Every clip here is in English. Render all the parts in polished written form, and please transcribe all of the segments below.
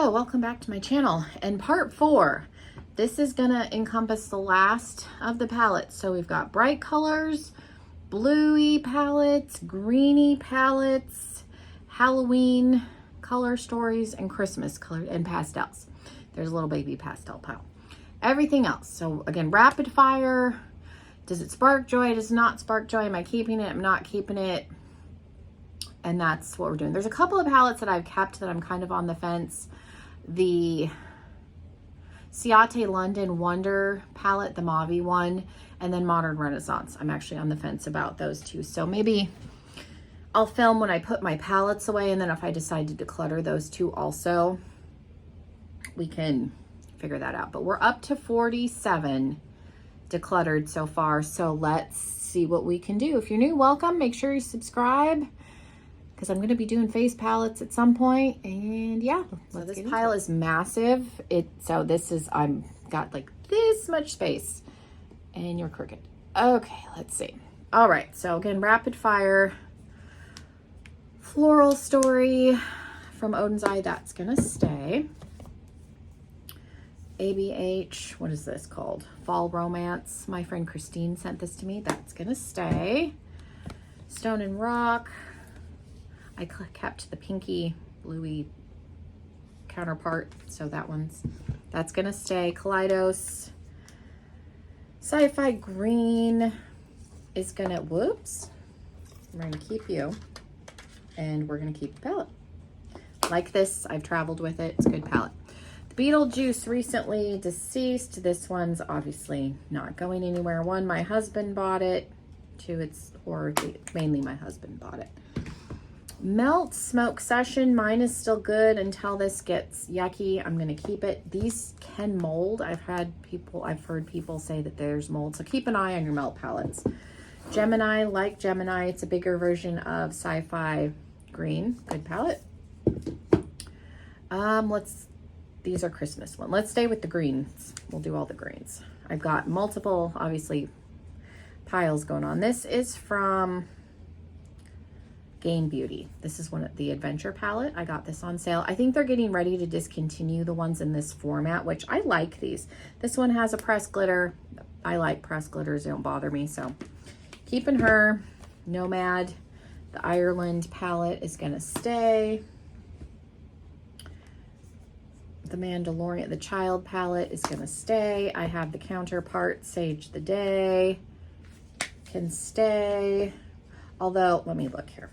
Hello, welcome back to my channel. And part 4, this is gonna encompass the last of the palettes. So we've got bright colors, bluey palettes, greeny palettes, Halloween color stories, and Christmas color and pastels. There's a little baby pastel pile. Everything else. So again, rapid fire. Does it spark joy? Does it not spark joy? Am I keeping it? I'm not keeping it. And that's what we're doing. There's a couple of palettes that I've kept that I'm kind of on the fence. The Ciate London Wonder palette, the mauve one, and then Modern Renaissance. I'm actually on the fence about those two. So maybe I'll film when I put my palettes away, and then if I decide to declutter those two also, we can figure that out. But we're up to 47 decluttered so far. So let's see what we can do. If you're new, welcome. Make sure you subscribe, because I'm going to be doing face palettes at some point. And yeah, so this pile is massive. So this is, I'm got like this much space, and you're crooked. Okay, let's see. All right, so again, rapid fire. Floral Story from Odin's Eye, that's going to stay. ABH, what is this called? Fall Romance. My friend Christine sent this to me. That's going to stay. Stone and Rock. I kept the pinky bluey counterpart, so that's gonna stay. Kaleidos. Sci-Fi Green is gonna, whoops, we're gonna keep you, and we're gonna keep the palette. Like this, I've traveled with it, it's a good palette. The Beetlejuice Recently Deceased, this one's obviously not going anywhere. One, my husband bought it. Two, it's horror, mainly my husband bought it. Melt Smoke Session, mine is still good until this gets yucky. I'm gonna keep it. These can mold. I've heard people say that there's mold, so keep an eye on your melt palettes. Gemini, like Gemini, it's a bigger version of Sci-Fi Green, good palette. These are Christmas one. Let's stay with the greens. We'll do all the greens. I've got multiple, obviously, piles going on. This is from Gain Beauty. This is one of the Adventure palette. I got this on sale. I think they're getting ready to discontinue the ones in this format, which I like these. This one has a pressed glitter. I like pressed glitters. They don't bother me. So keeping her. Nomad, the Ireland palette is going to stay. The Mandalorian, the Child palette is going to stay. I have the counterpart, Sage the Day, can stay. Although, let me look here.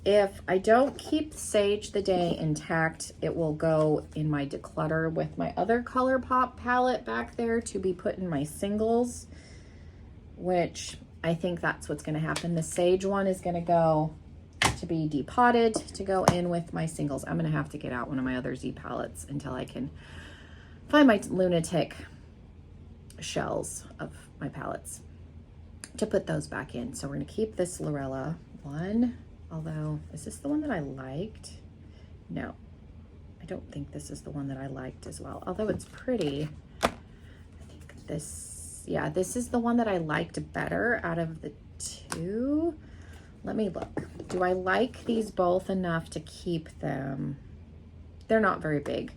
If I don't keep Sage the Day intact, it will go in my declutter with my other ColourPop palette back there to be put in my singles, which I think that's what's going to happen. The Sage one is going to go to be depotted to go in with my singles. I'm going to have to get out one of my other Z palettes until I can find my lunatic shells of my palettes to put those back in. So we're going to keep this Lorella one. Although, is this the one that I liked? No, I don't think this is the one that I liked as well. Although it's pretty. I think this, yeah, this is the one that I liked better out of the two. Let me look. Do I like these both enough to keep them? They're not very big.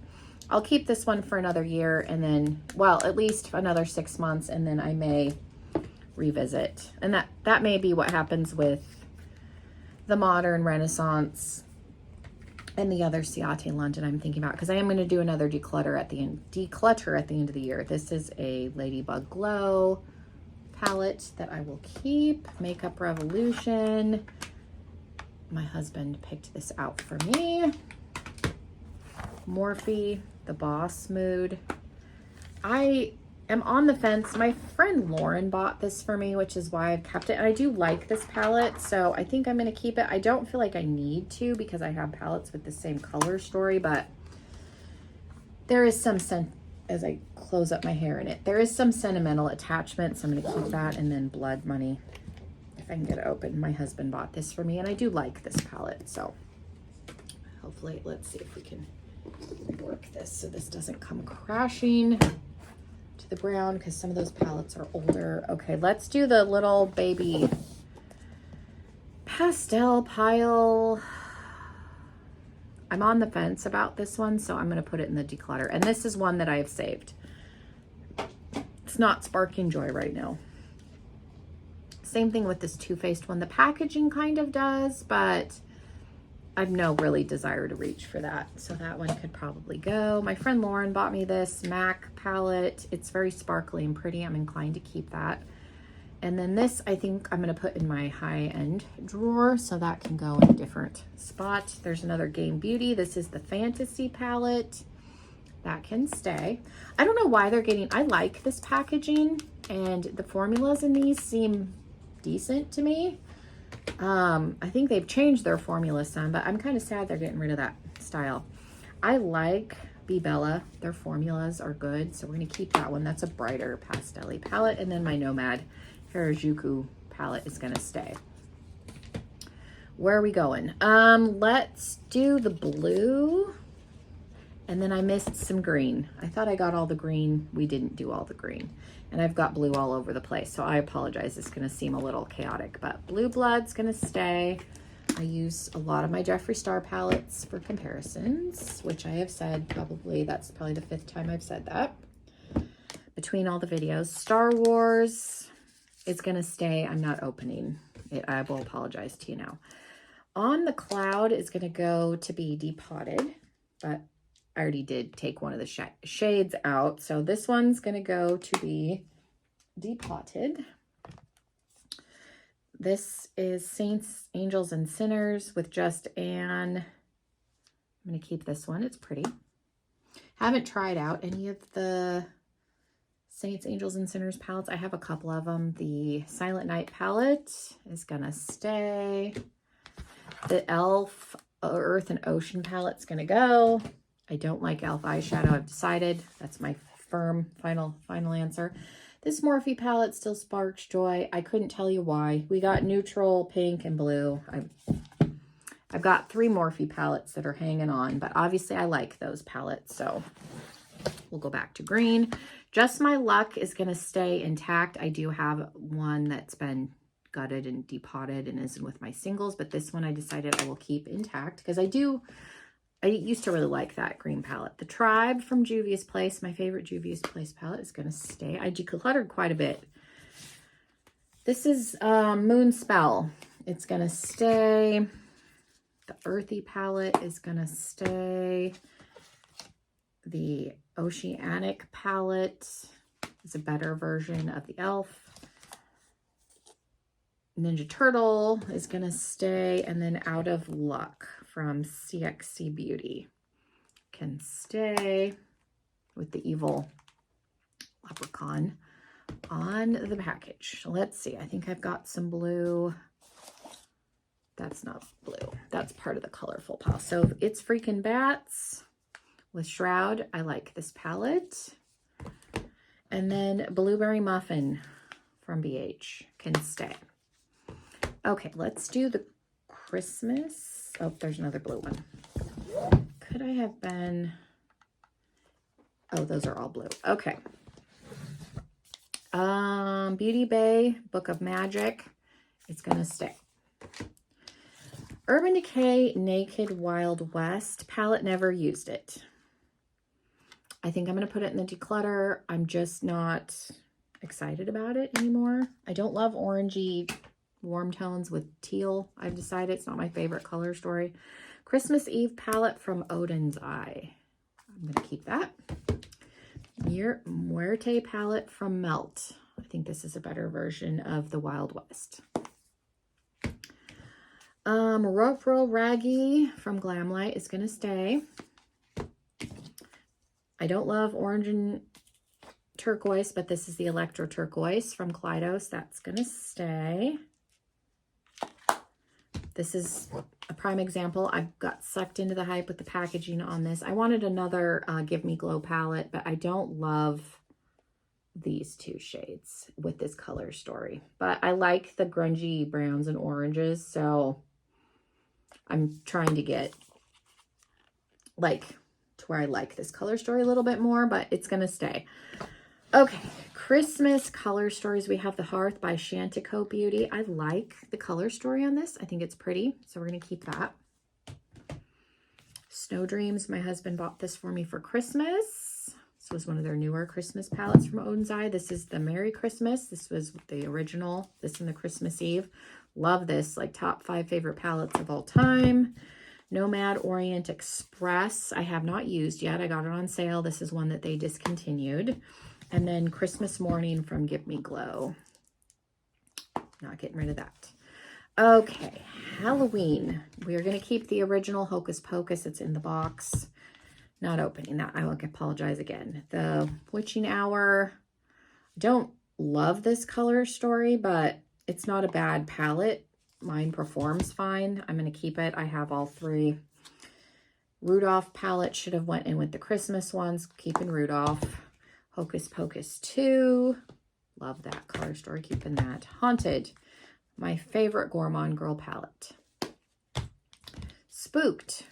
I'll keep this one for another year, and then, well, at least another 6 months, and then I may revisit. And that may be what happens with the Modern Renaissance and the other Ciate London I'm thinking about, because I am going to do another declutter at the end of the year. This is a Ladybug Glow palette that I will keep. Makeup Revolution. My husband picked this out for me. Morphe, the Boss Mood. I am on the fence. My friend Lauren bought this for me, which is why I've kept it. And I do like this palette, so I think I'm going to keep it. I don't feel like I need to, because I have palettes with the same color story, but there is some as I close up my hair in it, there is some sentimental attachment, so I'm going to keep that. And then Blood Money, if I can get it open. My husband bought this for me, and I do like this palette, so hopefully, let's see if we can work this so this doesn't come crashing to the ground, because some of those palettes are older. Okay, let's do the little baby pastel pile. I'm on the fence about this one, so I'm going to put it in the declutter. And this is one that I have saved. It's not sparking joy right now. Same thing with this Too Faced one. The packaging kind of does, but I've no really desire to reach for that. So that one could probably go. My friend Lauren bought me this MAC palette. It's very sparkly and pretty. I'm inclined to keep that. And then this, I think I'm going to put in my high-end drawer, so that can go in a different spot. There's another Game Beauty. This is the Fantasy palette. That can stay. I don't know why they're getting, I like this packaging, and the formulas in these seem decent to me. I think they've changed their formula some, but I'm kind of sad they're getting rid of that style. I like Be Bella. Their formulas are good, so we're going to keep that one. That's a brighter pastel-y palette. And then my Nomad Harajuku palette is going to stay. Where are we going? Let's do the blue. And then I missed some green. I thought I got all the green. We didn't do all the green. And I've got blue all over the place, so I apologize. It's going to seem a little chaotic, but Blue Blood's going to stay. I use a lot of my Jeffree Star palettes for comparisons, which I have said that's probably the 5th time I've said that between all the videos. Star Wars is going to stay. I'm not opening it. I will apologize to you now. On the Cloud is going to go to be depotted, but I already did take one of the shades out. So this one's going to go to be depotted. This is Saints, Angels, and Sinners with Just Anne. I'm going to keep this one. It's pretty. Haven't tried out any of the Saints, Angels, and Sinners palettes. I have a couple of them. The Silent Night palette is going to stay. The e.l.f. Earth and Ocean palette's going to go. I don't like e.l.f. eyeshadow. I've decided. That's my firm final answer. This Morphe palette still sparks joy. I couldn't tell you why. We got neutral, pink, and blue. I've got 3 Morphe palettes that are hanging on, but obviously I like those palettes, so we'll go back to green. Just My Luck is going to stay intact. I do have one that's been gutted and depotted and isn't with my singles, but this one I decided I will keep intact because I used to really like that green palette. The Tribe from Juvia's Place, my favorite Juvia's Place palette, is going to stay. I decluttered quite a bit. This is Moon Spell. It's going to stay. The Earthy palette is going to stay. The Oceanic palette is a better version of the e.l.f. Ninja Turtle is going to stay. And then Out of Luck from CXC Beauty can stay with the evil leprechaun on the package. Let's see. I think I've got some blue. That's not blue. That's part of the colorful pile. So It's Freaking Bats with Shroud. I like this palette. And then Blueberry Muffin from BH can stay. Okay, let's do the Christmas. Oh, there's another blue one. Could I have been... Oh, those are all blue. Okay. Beauty Bay, Book of Magic. It's going to stay. Urban Decay Naked Wild West palette. Never used it. I think I'm going to put it in the declutter. I'm just not excited about it anymore. I don't love orangey warm tones with teal. I've decided it's not my favorite color story. Christmas Eve palette from Odin's Eye. I'm going to keep that. Muerte palette from Melt. I think this is a better version of the Wild West. Ruffro Raggy from Glamlight is going to stay. I don't love orange and turquoise, but this is the Electro Turquoise from Kleidos. That's going to stay. This is a prime example. I got sucked into the hype with the packaging on this. I wanted another Give Me Glow palette, but I don't love these 2 shades with this color story. But I like the grungy browns and oranges, so I'm trying to get like to where I like this color story a little bit more, but it's going to stay. Okay, Christmas color stories. We have The Hearth by Chantico Beauty. I like the color story on this. I think it's pretty, so we're going to keep that. Snow Dreams. My husband bought this for me for Christmas. This was one of their newer Christmas palettes from Oden's Eye. This is the Merry Christmas. This was the original, this and the Christmas Eve. Love this, like top 5 favorite palettes of all time. Nomad Orient Express. I have not used yet. I got it on sale. This is one that they discontinued. And then Christmas Morning from Give Me Glow. Not getting rid of that. Okay, Halloween. We are going to keep the original Hocus Pocus. It's in the box. Not opening that. I will apologize again. The Witching Hour. Don't love this color story, but it's not a bad palette. Mine performs fine. I'm going to keep it. I have all 3. Rudolph palette should have went in with the Christmas ones. Keeping Rudolph. Hocus Pocus 2. Love that color story. Keeping that. Haunted. My favorite Gourmand Girl palette. Spooked.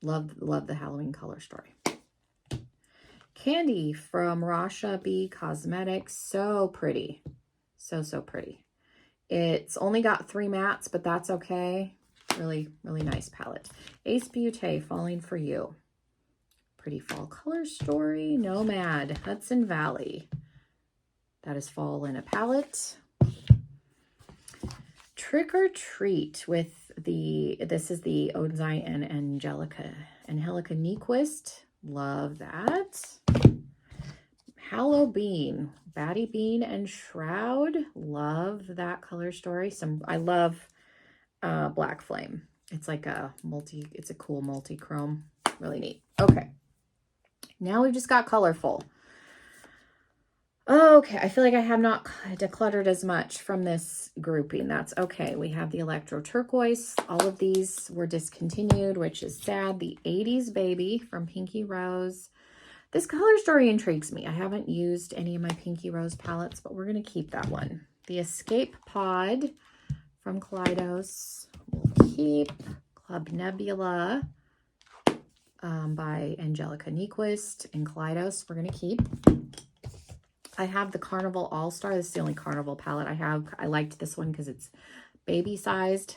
Love the Halloween color story. Candy from Rasha B Cosmetics. So pretty. So pretty. It's only got 3 mattes, but that's okay. Really nice palette. Ace Beauté, Falling for You. Pretty fall color story. Nomad, Hudson Valley. That is fall in a palette. Trick or Treat with this is the Oden's Eye and Angelica Nyquist. Love that. Halloween, Batty Bean and Shroud. Love that color story. I love Black Flame. It's like it's a cool multi-chrome. Really neat. Okay. Now we've just got colorful. Okay, I feel like I have not decluttered as much from this grouping. That's okay. We have the Electro Turquoise. All of these were discontinued, which is sad. The 80s Baby from Pinky Rose. This color story intrigues me. I haven't used any of my Pinky Rose palettes, but we're going to keep that one. The Escape Pod from Kaleidos. We'll keep Club Nebula by Angelica Nyquist and Kaleidos. We're going to keep. I have the Carnival All-Star. This is the only Carnival palette I have. I liked this one because it's baby-sized.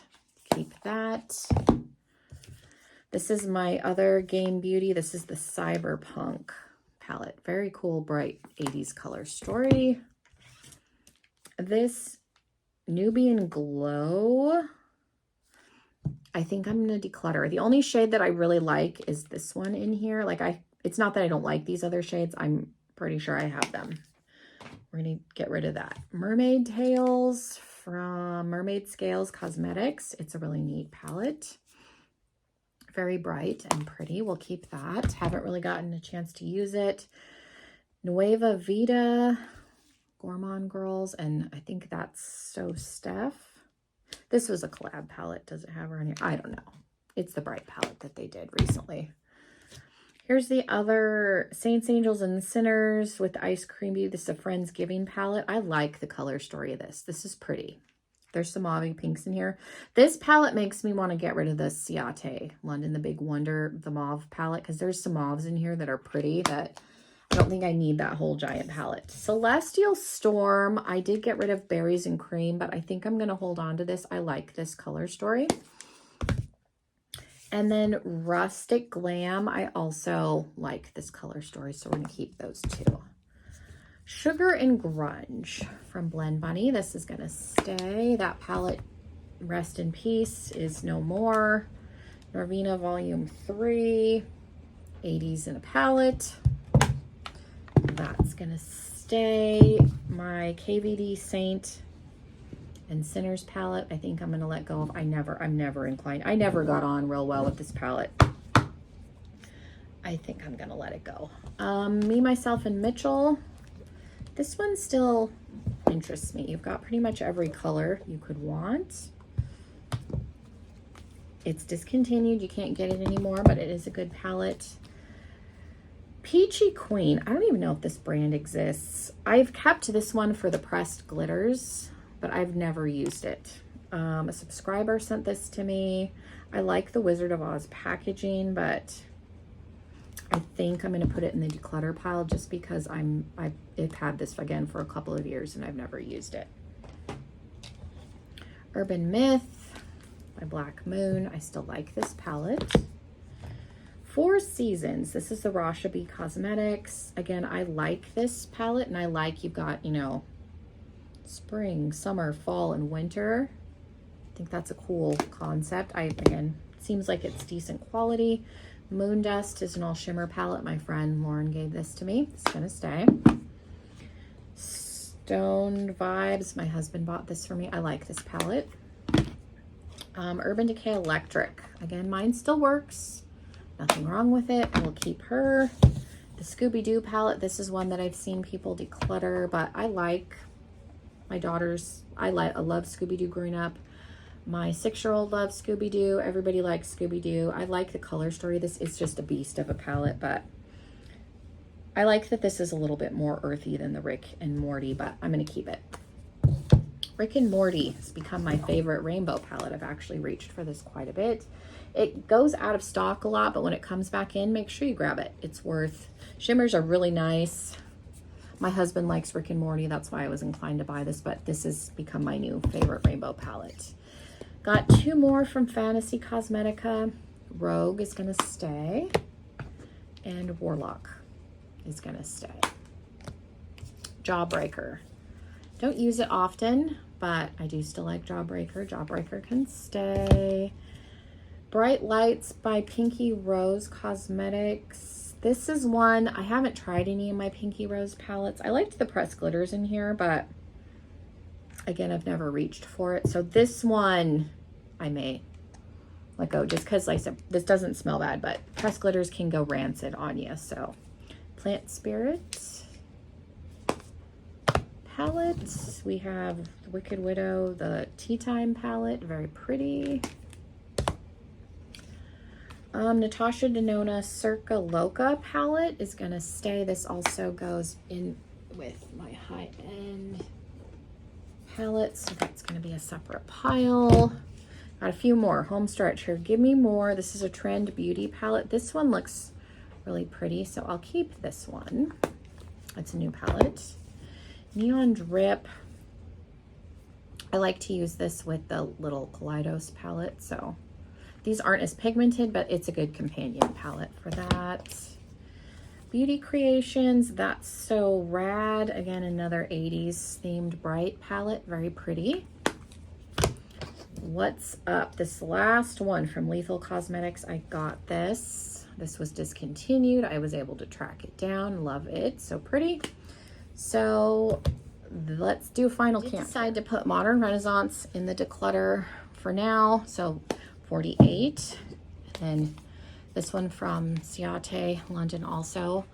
Keep that. This is my other Game Beauty. This is the Cyberpunk palette. Very cool, bright 80s color story. This Nubian Glow, I think I'm going to declutter. The only shade that I really like is this one in here. It's not that I don't like these other shades. I'm pretty sure I have them. We're going to get rid of that. Mermaid Tails from Mermaid Scales Cosmetics. It's a really neat palette. Very bright and pretty. We'll keep that. Haven't really gotten a chance to use it. Nueva Vida, Gourmand Girls, and I think that's So Steph. This was a collab palette. Does it have her on here? I don't know. It's the bright palette that they did recently. Here's the other Saints, Angels, and Sinners with Ice Cream Beauty. This is a Friendsgiving palette. I like the color story of this. This is pretty. There's some mauve pinks in here. This palette makes me want to get rid of the Ciate London the Big Wonder, the mauve palette, because there's some mauves in here that are pretty that I don't think I need that whole giant palette. Celestial Storm. I did get rid of Berries and Cream, but I think I'm going to hold on to this. I like this color story. And then Rustic Glam. I also like this color story, so we're going to keep those two. Sugar and Grunge from Blend Bunny. This is going to stay. That palette, rest in peace, is no more. Norvina Volume 3. 80s in a palette. That's going to stay. My KVD Saint and Sinners palette, I think I'm going to let go of. I'm never inclined. I never got on real well with this palette. I think I'm going to let it go. Me, Myself, and Mitchell. This one still interests me. You've got pretty much every color you could want. It's discontinued. You can't get it anymore, but it is a good palette. Peachy Queen. I don't even know if this brand exists. I've kept this one for the pressed glitters, but I've never used it. A subscriber sent this to me. I like the Wizard of Oz packaging, but I think I'm going to put it in the declutter pile just because I've had this again for a couple of years and I've never used it. Urban Myth by Black Moon. I still like this palette. Four Seasons. This is the Rashbi Cosmetics. Again, I like this palette, and I like you've got, you know, spring, summer, fall, and winter. I think that's a cool concept. Again, seems like it's decent quality. Moon Dust is an all shimmer palette. My friend Lauren gave this to me. It's gonna stay. Stone Vibes. My husband bought this for me. I like this palette. Urban Decay Electric. Again, mine still works. Nothing wrong with it. I will keep her. The Scooby-Doo palette. This is one that I've seen people declutter, but I like my daughters. I love Scooby-Doo growing up. My 6-year-old loves Scooby-Doo. Everybody likes Scooby-Doo. I like the color story. This is just a beast of a palette, but I like that this is a little bit more earthy than the Rick and Morty, but I'm going to keep it. Rick and Morty has become my favorite rainbow palette. I've actually reached for this quite a bit. It goes out of stock a lot, but when it comes back in, make sure you grab it. It's worth. Shimmers are really nice. My husband likes Rick and Morty. That's why I was inclined to buy this, but this has become my new favorite rainbow palette. Got two more from Fantasy Cosmetica. Rogue is going to stay, and Warlock is going to stay. Jawbreaker. Don't use it often, but I do still like Jawbreaker. Jawbreaker can stay. Bright Lights by Pinky Rose Cosmetics. This is one, I haven't tried any of my Pinky Rose palettes. I liked the pressed glitters in here, but again, I've never reached for it. So this one, I may let go just because, like I said, this doesn't smell bad, but pressed glitters can go rancid on you. So Plant Spirit palettes. We have Wicked Widow, the Tea Time palette, very pretty. Natasha Denona Circa Loca palette is going to stay. This also goes in with my high-end palettes, so that's going to be a separate pile. Got a few more. Home stretch here. Give Me More. This is a Trend Beauty palette. This one looks really pretty, so I'll keep this one. It's a new palette. Neon Drip. I like to use this with the little Kaleidos palette, so these aren't as pigmented, but it's a good companion palette for that. Beauty Creations, That's So Rad. Again, another 80s themed bright palette, very pretty. What's Up? This last one from Lethal Cosmetics, I got this. This was discontinued. I was able to track it down. Love it. So pretty. So let's do a final count. I decided to put Modern Renaissance in the declutter for now. So 48. And then this one from Ciate London also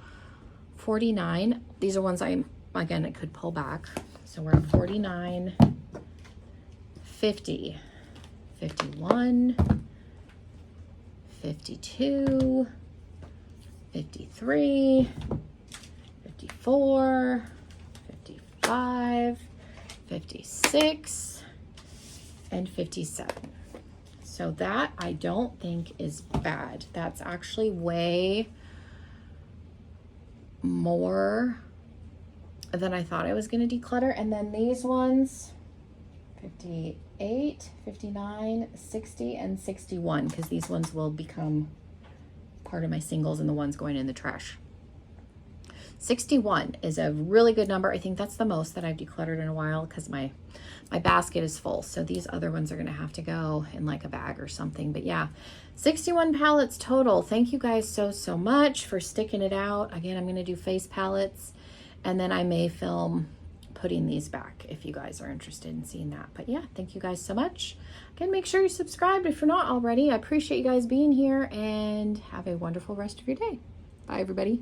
49. These are ones I could pull back. So we're at 49, 50, 51, 52, 53, 54, 55, 56, and 57. So that I don't think is bad. That's actually way more than I thought I was going to declutter. And then these ones, 58, 59, 60, and 61, because these ones will become part of my singles and the ones going in the trash. 61 is a really good number. I think that's the most that I've decluttered in a while because my basket is full. So these other ones are going to have to go in like a bag or something. But yeah, 61 palettes total. Thank you guys so much for sticking it out. Again, I'm going to do face palettes and then I may film putting these back if you guys are interested in seeing that. But yeah, thank you guys so much. Again, make sure you're subscribed if you're not already. I appreciate you guys being here and have a wonderful rest of your day. Bye, everybody.